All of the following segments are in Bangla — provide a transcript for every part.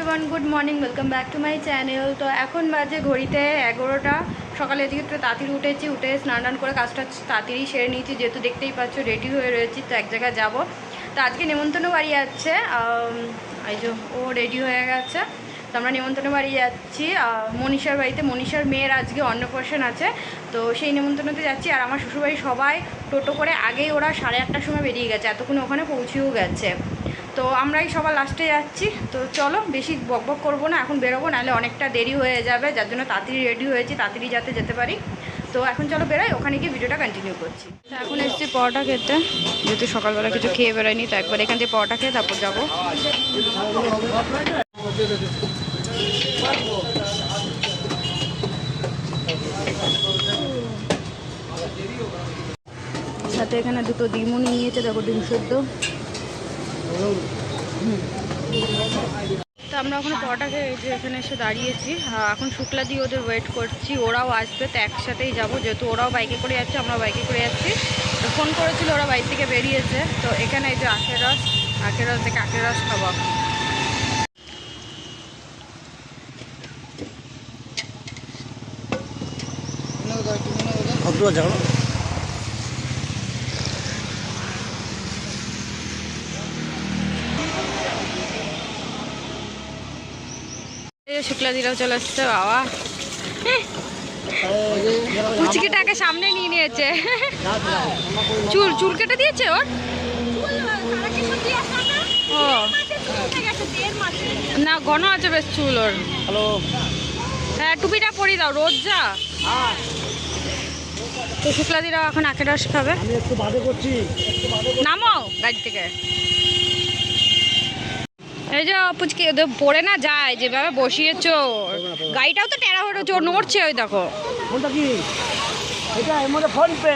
Everyone, good morning, welcome back to my channel. তো এখন বাজে ঘড়িতে 11টা। সকালে এদিকে একটু তাড়াতাড়ি উঠে স্নান করে কাজটা তাড়াতাড়ি সেরে নিয়েছি, যেহেতু দেখতেই পাচ্ছ রেডি হয়ে রয়েছি। তো এক জায়গায় যাবো, তো আজকে নেমন্তন্ন বাড়ি যাচ্ছে। এই যে ও রেডি হয়ে গেছে, তো আমরা নেমন্তন্ন বাড়ি যাচ্ছি মনীষার বাড়িতে। মনীষার মেয়ের আজকে অন্নপ্রাশন আছে, তো সেই নেমন্তন্নতে যাচ্ছি। আর আমার শ্বশুরবাড়ি সবাই টোটো করে আগেই ওরা 8:30টার সময় বেরিয়ে গেছে, এতক্ষণ ওখানে পৌঁছেও গেছে। তো আমরাই সবার লাস্টে যাচ্ছি। তো চলো, বেশি বকবক করবো না, এখন বেরোবো, নাহলে অনেকটা দেরি হয়ে যাবে, যার জন্য তাড়াতাড়ি রেডি হয়েছি, তাড়াতাড়ি যাতে যেতে পারি। তো এখন চলো বেরোই, ওখানে গিয়ে ভিডিওটা কন্টিনিউ করছি। তো এখন এসেছি পরোটা খেতে, যেহেতু সকালবেলা কিছু খেয়ে বেরোয়নি, তো একবার এখান থেকে পরোটা খেয়ে তারপর যাবো। সাথে এখানে দুটো ডিমও নিয়েছে, দেখো ডিম সেদ্ধ। তো আমরা ওখানে পরোটা খেয়ে যে এখানে এসে দাঁড়িয়েছি। এখন শুক্লা দিয়ে ওদের ওয়েট করছি, ওরাও আসবে, তো একসাথেই যাবো, যেহেতু ওরাও বাইকে করে যাচ্ছে, আমরা বাইকে করে যাচ্ছি। তো ফোন করেছিল, ওরা বাইক থেকে বেরিয়েছে। তো এখানে এই যে আখের রস দেখে আখের রস খাবো। শুক্লা দিরাও চলে আসছে, বাবা কুচিকিটাকে সামনে নিয়ে নিয়েছে। চুল কেটে দিয়েছে ওর। ও না, ঘন আছে বেশ চুল ওর। হ্যাঁ, টুপিটা পরিয়ে দাও, রোজ যা। তো শুক্লা দিরাও এখন আখের রস খাবে। নামো গাড়ি থেকে। এই যে পুচকি পড়ে না যায়, যেভাবে বসিয়েছো, গাড়িটাও তো টেরা হয়ে রয়েছে, নড়ছে, ওই দেখো। কোনটা কি? এটা এর মধ্যে ফোন পে,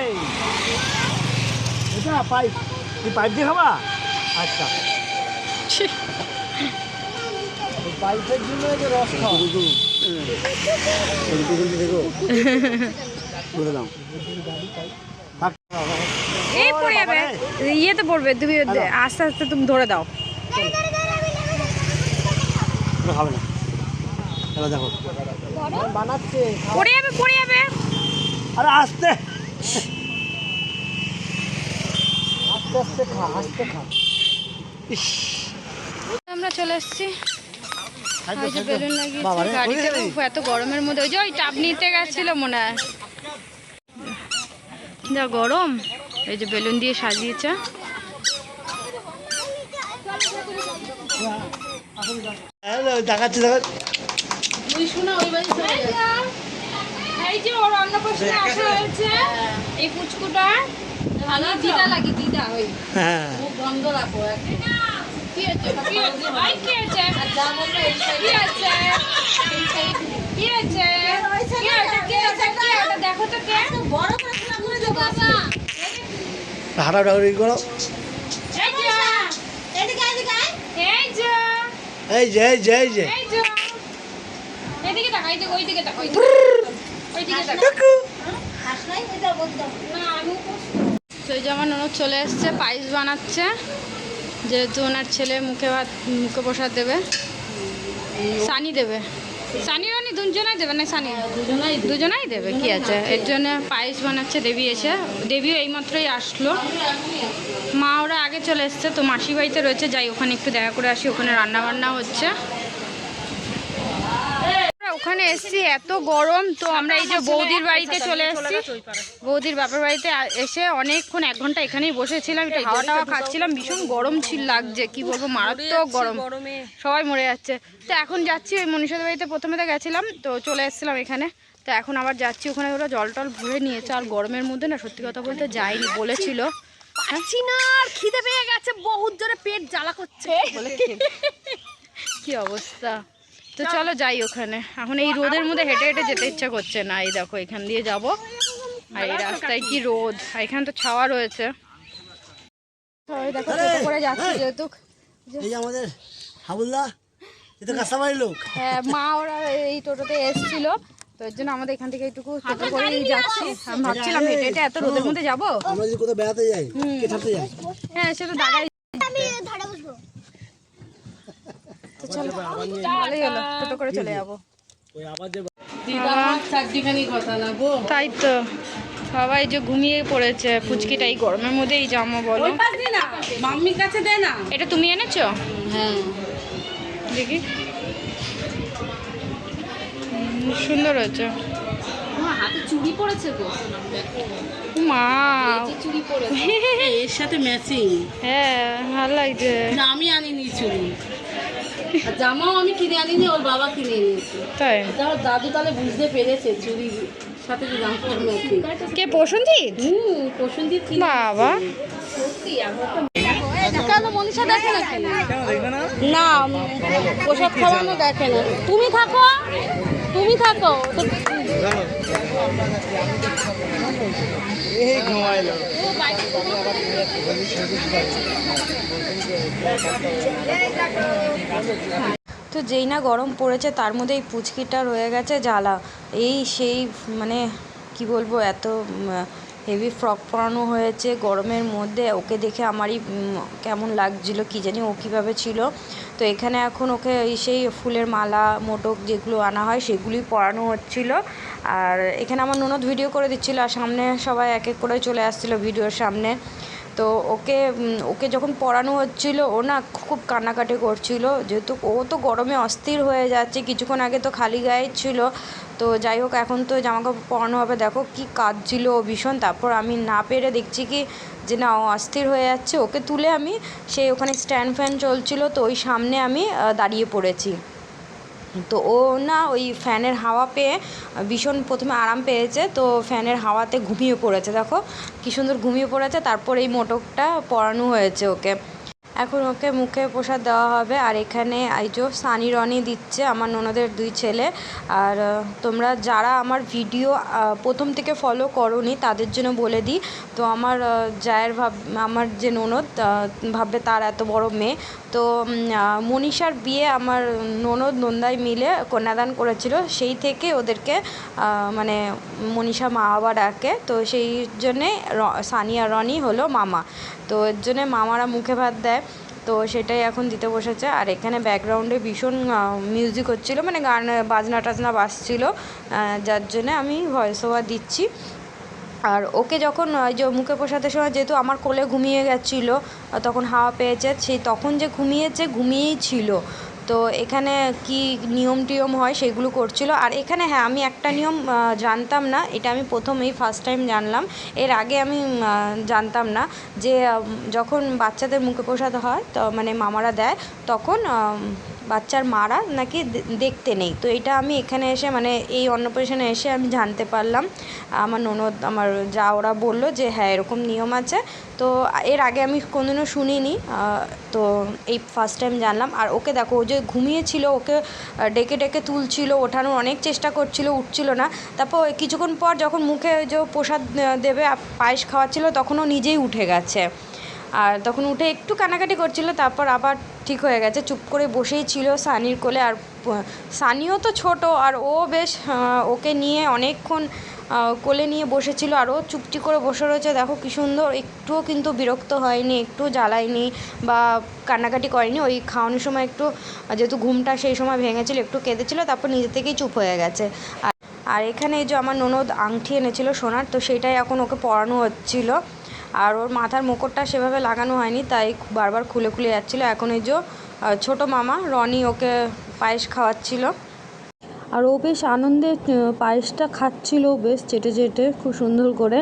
এটা পাইপ। তুই পাইপ দিয়ে খাবা? আচ্ছা, পাইপের জন্য এই যে রস খাও। বলে দাও। এই পড়ে যাবে, ইয়েতে পড়বে, তুমি আস্তে আস্তে তুমি ধরে দাও। খাবে না, এবার দেখো বানাচ্ছে, পড়ে যাবে। আরে আস্তে খা। আমরা চলে এসেছি, ওই যে বেলুন লাগিয়েছি গাড়িতে। এত গরমের মধ্যে ওই যে ওই টাপ নিতে গেছিল মনে হয়, যা গরম। এই যে বেলুন দিয়ে সাজিয়েছে। এই যে ওর অন্নপ্রাশনে আসা হয়েছে, এই পুচকুটা আমি দিদা লাগি, দিদা ওই ও বন্ধ রাখো। কি আছে দেখো তো কে বড় হাঁটাহাঁটি করো। এই যে এদিকে তাকাই, ওইদিকে তাকাই, সেই যে আমার ননদ চলে এসছে, পায়েস বানাচ্ছে, যেহেতু ওনার ছেলে মুখে প্রসাদ দেবে, সানি দেবে, সানি রানি দুজনাই দেবে না, সানি দুজনাই দেবে, কি আছে, এর জন্য পায়েস বানাচ্ছে। দেবীও এইমাত্রই আসলো, মা ওরা আগে চলে এসছে। তো মাসি বাড়িতে রয়েছে, যাই ওখানে একটু দেখা করে আসি, ওখানে রান্না বান্না হচ্ছে। ওখানে এসছি, এত গরম। তো আমরা এই যে বৌদির বাড়িতে চলে এসেছি, বৌদির বাপের বাড়িতে এসে অনেকক্ষণ 1 ঘন্টা এখানেই বসেছিলাম, একটু হাওয়া টাওয়া খাচ্ছিলাম। ভীষণ গরম লাগছে, কি বলবো, মারাত্মক গরম, সবাই মরে যাচ্ছে। তো এখন যাচ্ছি ওই মনীষাদের বাড়িতে, প্রথমে তো গেছিলাম, তো চলে এসেছিলাম এখানে। তো এখন আবার যাচ্ছি ওখানে, ওরা জল টল ভরে নিয়েছে। আর গরমের মধ্যে না, সত্যি কথা বলতে যাইনি, বলেছিল খিদে পেয়ে গেছে, বহুত জোরে পেট জ্বালা করছে, কি অবস্থা। তো চলো যাই ওখানে। এখন এই রোদের মধ্যে হেঁটে হেঁটে যেতে ইচ্ছা করছে না। এই দেখো এখান দিয়ে যাব, আর এই রাস্তায় কি রোদ, আর এখানে তো ছাওয়া রয়েছে। দেখো টোটো করে যাচ্ছি, যেহেতু আমাদের হাবুল্লা, এটা কাঁচাবাড়ির লোক। হ্যাঁ, মা ওরা এই টোটোতে এসেছিল, তো এর জন্য আমাদের এখান থেকে এইটুকু টোটো করেই যাচ্ছি। আমি ভাবছিলাম হেঁটে হেঁটে এত রোদের মধ্যে যাবো। আমরা যদি কোথাও বেড়াতে যাই, কে ছাড়তে যাই? হ্যাঁ, সে তো দাদাই। চলো ভালোই হলো, টোটো করে চলে যাবো। ওই আবার যে তাই তো সবাই যে ঘুমিয়ে পড়েছে, পুচকিটা এই গরমের মধ্যে এই জামা বলো। মাম্মির কাছে দে না। এটা তুমি এনেছো? হ্যাঁ দেখি সুন্দর হয়েছে। হাতে চুড়ি পড়েছে গো, মা চুড়ি পড়েছে এর সাথে ম্যাচিং। হ্যাঁ ভালো লাগছে। না আমি আনিনি চুড়ি, আর জামাও আমি কিনে আনিনি, ওর বাবা কিনে এনেছে। তাই তার দাদু তাহলে বুঝতে পেরেছে চুড়ির সাথে যে জামাটার ম্যাচিং। কে প্রসেনজিৎ? প্রসেনজিৎ বাবা সত্যি কেন মনীষা দেখে নাকি? না প্রসাদ খাওয়ানো দেখে না। তুমি থাকো, তুমি থাকো। এই ঘুমাইলো। তো যেই না গরম পড়েছে তার মধ্যে এই পুচকিটা রয়ে গেছে জ্বালা। এই সেই মানে কি বলবো, এত হেভি ফ্রক পরানো হয়েছে গরমের মধ্যে। ওকে দেখে আমারই কেমন লাগছিল, কি জানি ও কীভাবে ছিল। তো এখানে এখন ওকে সেই ফুলের মালা মোটক যেগুলো আনা হয় সেগুলি পরানো হচ্ছিল। আর এখানে আমার ননদ ভিডিও করে দিচ্ছিল, আর সামনে সবাই এক এক করে চলে আসছিলো ভিডিওর সামনে। তো ওকে ওকে যখন পড়ানো হচ্ছিল ও না খুব কান্নাকাটি করছিল, যেহেতু ও তো গরমে অস্থির হয়ে যাচ্ছে। কিছুক্ষণ আগে তো খালি গায়ে ছিল। তো যাই হোক, এখন তো জামাকাপড় পরানো হবে। দেখো কি কাঁদছিল ও ভীষণ। তারপর আমি না পেরে দেখছি কি যে না ও অস্থির হয়ে যাচ্ছে, ওকে তুলে আমি সেই ওখানে স্ট্যান্ড ফ্যান চলছিল তো ওই সামনে আমি দাঁড়িয়ে পড়েছি। তো ও না ওই ফ্যানের হাওয়া পেয়ে ভীষণ প্রথমে আরাম পেয়েছে, তো ফ্যানের হাওয়াতে ঘুমিয়ে পড়েছে। দেখো কী সুন্দর ঘুমিয়ে পড়েছে। তারপর এই মোটকটা পরানো হয়েছে ওকে। এখন ওকে মুখে প্রসাদ দেওয়া হবে। আর এখানে এই যে সানি রনি দিচ্ছে, আমার ননদের দুই ছেলে। আর তোমরা যারা আমার ভিডিও প্রথম থেকে ফলো করোনি তাদের জন্য বলে দিই, তো আমার জায়ের আমার যে ননদ ভাববে তার এত বড় মেয়ে। তো মনীষার বিয়ে আমার ননদ নন্দাই মিলে কন্যাদান করেছিল, সেই থেকে ওদেরকে মানে মনীষা মা বাবা ডাকে। তো সেই জন্যে সানি আর রনি হলো মামা। তো এর জন্যে মামারা মুখে ভাত দেয়, তো সেটাই এখন দিতে বসেছে। আর এখানে ব্যাকগ্রাউন্ডে ভীষণ মিউজিক হচ্ছিলো, মানে গান বাজনা টাজনা বাজছিলো, যার জন্যে আমি ভয়েস ওভার দিচ্ছি। আর ওকে যখন ওই যে মুখে প্রসাদের সময় যেহেতু আমার কোলে ঘুমিয়ে গেছিলো, তখন হাওয়া পেয়েছে, সেই তখন যে ঘুমিয়েই ছিল। তো এখানে কি নিয়ম টিয়ম হয় সেগুলো করছিল। আর এখানে হ্যাঁ আমি একটা নিয়ম জানতাম না, এটা আমি এই ফার্স্ট টাইম জানলাম। এর আগে আমি জানতাম না যে যখন বাচ্চাদের মুখে প্রসাদ হয় তো মানে মামারা দেয়, তখন বাচ্চার মারা নাকি দেখতে নেই। তো এটা আমি এখানে এসে মানে এই অন্নপ্রাশনে এসে আমি জানতে পারলাম। আমার ননদ আমার যা ওরা বললো যে হ্যাঁ এরকম নিয়ম আছে। তো এর আগে আমি কোনোদিনও শুনিনি, তো এই ফার্স্ট টাইম জানলাম। আর ওকে দেখো ও যে ঘুমিয়েছিল, ওকে ডেকে ডেকে তুলছিল, ওঠানোর অনেক চেষ্টা করছিল, উঠছিল না। তারপর কিছুক্ষণ পর যখন মুখে যে প্রসাদ দেবে পায়েস খাওয়াচ্ছিল তখন ও নিজেই উঠে গেছে। আর তখন উঠে একটু কানাকাটি করছিল, তারপর আবার ঠিক হয়ে গেছে, চুপ করে বসেই ছিল সানির কোলে। আর সানিও তো ছোট, আর ও বেশ ওকে নিয়ে অনেকক্ষণ কোলে নিয়ে বসেছিল, আর ও চুপটি করে বসে রয়েছে। দেখো কী সুন্দর, একটুও কিন্তু বিরক্ত হয়নি, একটু জ্বালায়নি বা কান্নাকাটি করেনি। ওই খাওয়ানোর সময় একটু যেহেতু ঘুমটা সেই সময় ভেঙেছিল, একটু কেঁদেছিল, তারপর নিজে থেকেই চুপ হয়ে গেছে। আর এখানে এই যে আমার ননদ আংটি এনেছিল সোনার, তো সেটাই এখন ওকে পরানো হচ্ছিল। আর ওর মাথার মুকুটটা সেভাবে লাগানো হয়নি, তাই বারবার খুলে খুলে যাচ্ছিলো। এখন এই যে ছোটো মামা রনি ওকে পায়েস খাওয়াচ্ছিল, আর ও বেশ আনন্দে পায়েসটা খাচ্ছিল, বেশ চেটে চেটে খুব সুন্দর করে।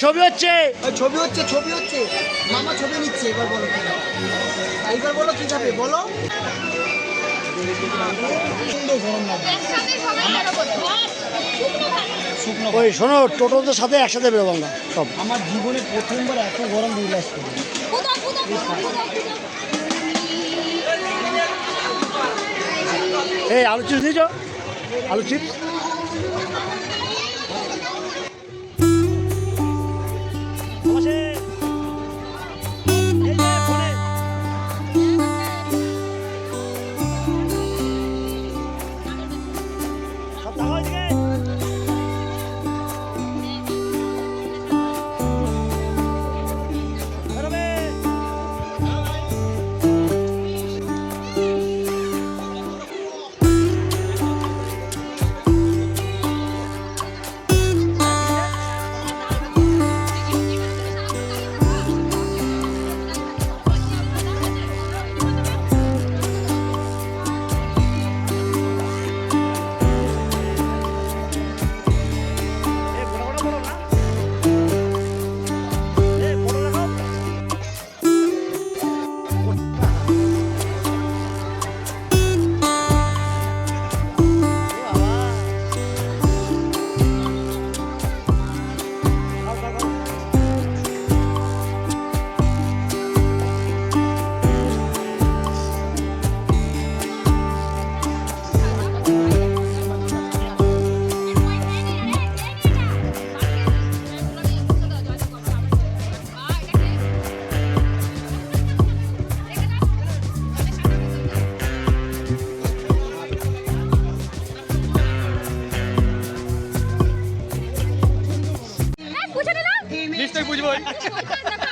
ছবি হচ্ছে। ছবি হচ্ছে মামা ছবি নিচ্ছে। এবার বলো কি যাবে বলো। ওই শোনো, টোটোদের সাথে একসাথে বেরোবো আমরা সব। আমার জীবনে প্রথমবার এত গরম বিলাস করি। এই আলু চিপস দিয়েছ? আলু চিপস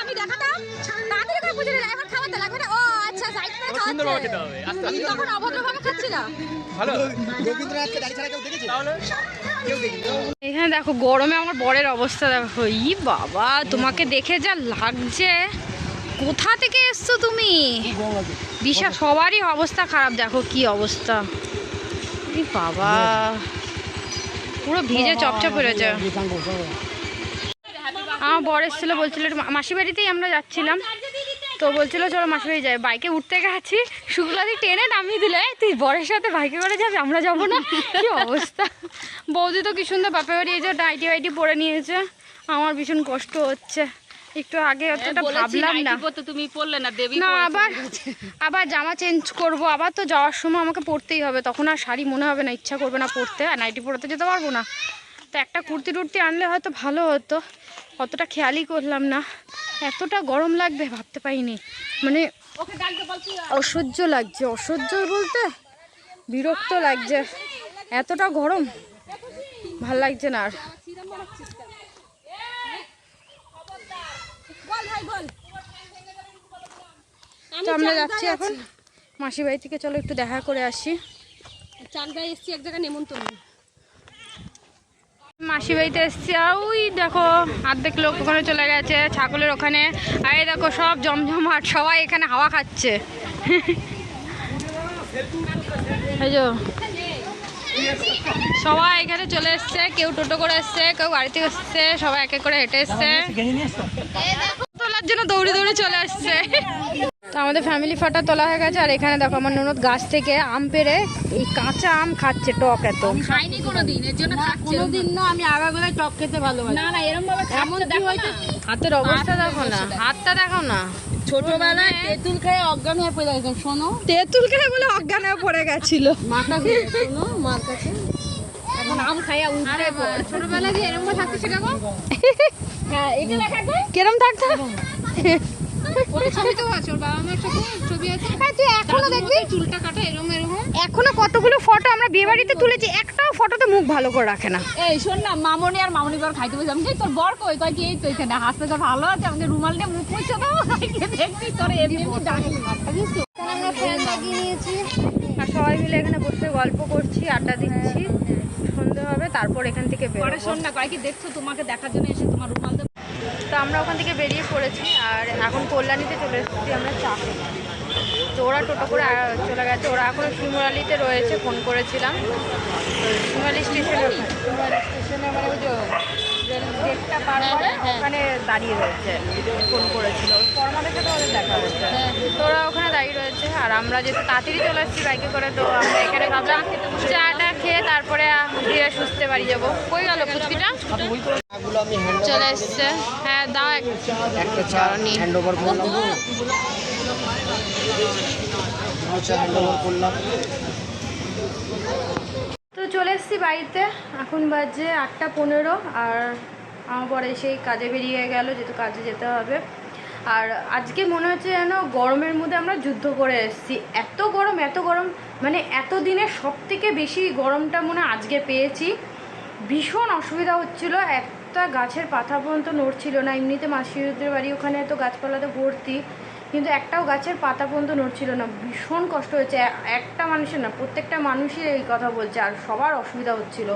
আমি দেখাতাম তাড়াতাড়ি করে বুঝে নিলাম এবার খাবার তো লাগবে না ও আচ্ছা সাইড করে খাওয়া খেতে হবে আমি তখন অভদ্রভাবে খাচ্ছি না ভালো রবীন্দ্রনাথকে দাড়ি ছাড়া কেউ দেখেছে? তাহলে কেউ দেখেনি। এখানে দেখো গরমে আমার বরের অবস্থা দেখো ই বাবা তোমাকে দেখে যা লাগছে কোথা থেকে এসছো তুমি বিশাল সবারই অবস্থা খারাপ দেখো কি অবস্থা ই বাবা পুরো ভিজে চপচপ হয়েছে আমার বর এসেছিলো বলছিল মাসি বাড়িতেই আমরা যাচ্ছিলাম তো বলছিল চলো মাসি বাড়ি যাই বাইকে উঠতে গেছি শুক্লাদি টেনে নামিয়ে দিলে তুই বরের সাথে বাইকে করে যাবি আমরা যাবো না কি অবস্থা বৌদি তো কি সুন্দর বাপের বাড়ি এসে নাইটি বাইটি পরে নিয়েছে আমার ভীষণ কষ্ট হচ্ছে একটু আগে অতটা ভাবলাম না তুমি পড়লে না দেবী না আবার জামা চেঞ্জ করব আবার তো যাওয়ার সময় আমাকে পরতেই হবে তখন আর শাড়ি মনে হবে না ইচ্ছা করবে না পরতে আর নাইটি পরতে যেতে পারবো না তো একটা কুর্তি টুর্তি আনলে হয়তো ভালো হতো অতটা খেয়ালই করলাম না এতটা গরম লাগবে ভাবতে পারিনি মানে অসহ্য লাগছে অসহ্য বলতে বিরক্ত লাগছে এতটা গরম ভাল লাগছে না আর তো আমরা যাচ্ছি এখন মাসি বাড়ি থেকে চলো একটু দেখা করে আসি চাকদায় এসছি এক জায়গায় নেমন্তন্ন মাসি বাড়িতে এসছি আর ওই দেখো অর্ধেক লোক ওখানে চলে গেছে ছাগলের ওখানে আর এই দেখো সব জমজমাট সবাই এখানে হাওয়া খাচ্ছে এই যে সবাই এখানে চলে এসছে কেউ টোটো করে এসছে কেউ গাড়িতে এসছে সবাই এক এক করে হেঁটে এসছে তোলার জন্য দৌড়ে দৌড়ে চলে আসছে তো আমাদের ফ্যামিলি ফটো তোলা হয়ে গেছে আর এখানে দেখো আমার ননদ গাছ থেকে আম পেড়ে এই কাঁচা আম খাচ্ছে টক এত খাইনি কোনোদিন এর জন্য কোনোদিন না আমি আগাগোড়ায় টক খেতে ভালোবাসি না না এরকম ভাবে এমন কি হয়তো হাতের অবস্থা দেখো না হাতটা দেখো না ছোটবেলায় তেঁতুল খেয়ে অজ্ঞান হয়ে পড়ে গেছে শোনো তেঁতুল খেয়ে বলে অজ্ঞান হয়ে পড়ে গেছিল মাথা ঘুরে শোনো মার কাছে এখন আম খাইয়া উঠে পড় ছোটবেলায় যে এরকম থাকতো সেটা গো হ্যাঁ এটা দেখা গো কিরম থাকতো ওটা ছবি তো আছে ওর বাবা মার সাথে ছবি আছে হ্যাঁ তুই এখনো দেখবি চুলটা কাটা এরকম এরকম এখনো কতগুলো ফটো আমরা বিয়ে বাড়িতে তুলেছি একটাও ফটোতে মুখ ভালো করে রাখে না এই শোন না মামনি আর মামনি বর খাইতে বসে আমি তোর বর কই কই কি এই তো এখানে হাসতে তো ভালো আছে আমাকে রুমাল দিয়ে মুখ মুছে দাও দেখবি তোর এমনি ডাকি বুঝছো আমরা ফ্যান লাগিয়ে নিয়েছি আর সবাই মিলে এখানে বসে গল্প করছি আড্ডা দিচ্ছি সন্ধে হবে তারপর এখান থেকে পরে বেরোবো শোন না কয় কি দেখছো তোমাকে দেখার জন্য এসে তোমার রুমাল দিয়ে তো আমরা ওখান থেকে বেরিয়ে পড়েছি আর এখন কল্যাণীতে চলে এসেছি আমরা চা খেতে। তো ওরা টোটো করে চলে গেছে ওরা এখনও শিমুরালিতে রয়েছে ফোন করেছিলাম তো শিমুরালি স্টেশনে মানে ওই যে গেটটা পার করে ওখানে দাঁড়িয়ে রয়েছে, ফোন করেছিল, পরমাদের সাথে ওদের দেখা হয়েছে, তো ওরা ওখানে দাঁড়িয়ে রয়েছে। আর আমরা যেহেতু তাড়াতাড়ি চলে আসছি বাইকে করে, তো আমরা এখানে ভাবলাম চাটা খেয়ে তারপরে ধীরে সুস্থে বাড়ি যাবো। কই গেল পুচকিটা? এগুলো আমি হ্যান্ড চলে এসছে। হ্যাঁ দাও একটা চা হ্যান্ড ওভার করলাম, হ্যান্ড ওভার করলাম। তো চলে এসেছি বাড়িতে, এখন বাজে 8:15। আর আমার পরে সেই কাজে বেরিয়ে গেল, যেহেতু কাজে যেতে হবে। আর আজকে মনে হচ্ছে যেন গরমের মধ্যে আমরা যুদ্ধ করে এসেছি, এত গরম, মানে এতদিনে সব থেকে বেশি গরমটা মনে হয় আজকে পেয়েছি। ভীষণ অসুবিধা হচ্ছিল, একটা গাছের পাতা পর্যন্ত নড়ছিল না। এমনিতে মাসিদের বাড়ি ওখানে তো গাছপালাতে ভর্তি, কিন্তু একটাও গাছের পাতা পর্যন্ত নড়ছিল না। ভীষণ কষ্ট হয়েছে, একটা মানুষের না, প্রত্যেকটা মানুষই এই কথা বলছে, আর সবার অসুবিধা হচ্ছিল।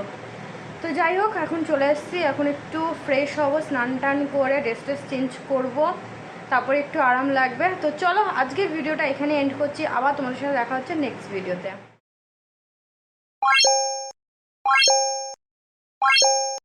তো যাই হোক, এখন চলে এসেছি, এখন একটু ফ্রেশ হবো, স্নান টান করে ড্রেস চেঞ্জ করব, তারপরে একটু আরাম লাগবে। তো চলো আজকের ভিডিওটা এখানে এন্ড করছি, আবার তোমাদের সাথে দেখা হচ্ছে নেক্সট ভিডিওতে।